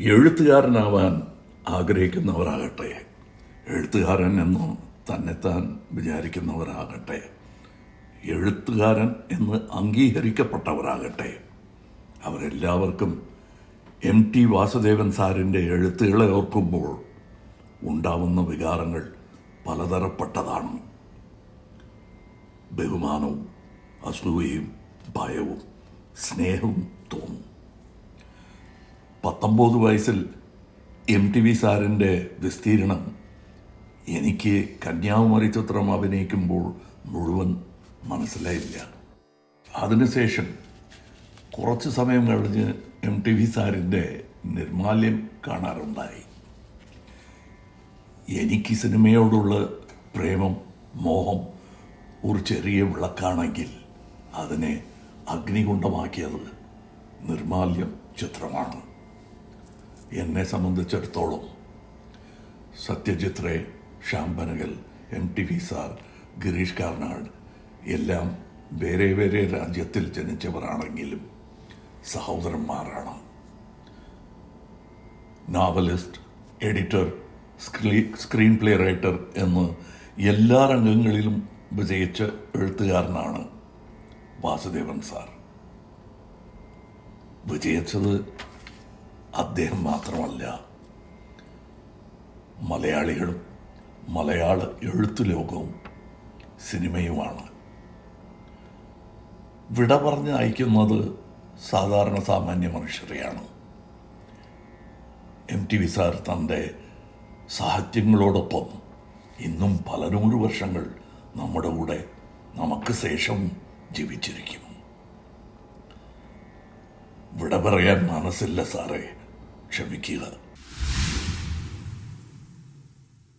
എഴുത്തുകാരനാവാൻ ആഗ്രഹിക്കുന്നവരാകട്ടെ, എഴുത്തുകാരൻ എന്ന് തന്നെത്താൻ വിചാരിക്കുന്നവരാകട്ടെ, എഴുത്തുകാരൻ എന്ന് അംഗീകരിക്കപ്പെട്ടവരാകട്ടെ, അവരെല്ലാവർക്കും MT വാസുദേവൻ സാറിൻ്റെ എഴുത്തുകളെ ഓർക്കുമ്പോൾ ഉണ്ടാവുന്ന വികാരങ്ങൾ പലതരപ്പെട്ടതാണ്. ബഹുമാനവും അസൂയയും ഭയവും സ്നേഹവും തോന്നും. 19 വയസ്സിൽ MTV സാറിൻ്റെ വിസ്തീർണം എനിക്ക് കന്യാകുമാരി ചിത്രം അഭിനയിക്കുമ്പോൾ മുഴുവൻ മനസ്സിലായില്ല. അതിനുശേഷം കുറച്ച് സമയം കഴിഞ്ഞ് MTV സാറിൻ്റെ നിർമാല്യം കാണാറുണ്ടായി. എനിക്ക് സിനിമയോടുള്ള പ്രേമം, മോഹം ഒരു ചെറിയ വിളക്കാണെങ്കിൽ അതിനെ അഗ്നികുണ്ഡമാക്കിയത് നിർമാല്യം ചിത്രമാണ്. എന്നെ സംബന്ധിച്ചിടത്തോളം സത്യജിത് റേ, ശ്യാം ബനഗൽ, MTV സാർ, ഗിരീഷ് കാർനാഡ് എല്ലാം വേറെ വേറെ രാജ്യത്തിൽ ജനിച്ചവരാണെങ്കിലും സഹോദരന്മാരാണ്. Novelist, editor, screenplay writer എന്ന് എല്ലാ രംഗങ്ങളിലും വിജയിച്ച എഴുത്തുകാരനാണ് വാസുദേവൻ സാർ. വിജയിച്ചത് അദ്ദേഹം മാത്രമല്ല, മലയാളികളും മലയാള എഴുത്തു ലോകവും സിനിമയുമാണ്. വിട പറഞ്ഞ് അയക്കുന്നത് സാധാരണ സാമാന്യ മനുഷ്യരെയാണ്. MTV സാർ തൻ്റെ സാഹിത്യങ്ങളോടൊപ്പം ഇന്നും പല 100 വർഷങ്ങൾ നമ്മുടെ കൂടെ നമുക്ക് ശേഷം ജീവിച്ചിരിക്കും. വിട പറയാൻ മനസ്സില്ല സാറേ, ക്ഷമിക്കുക.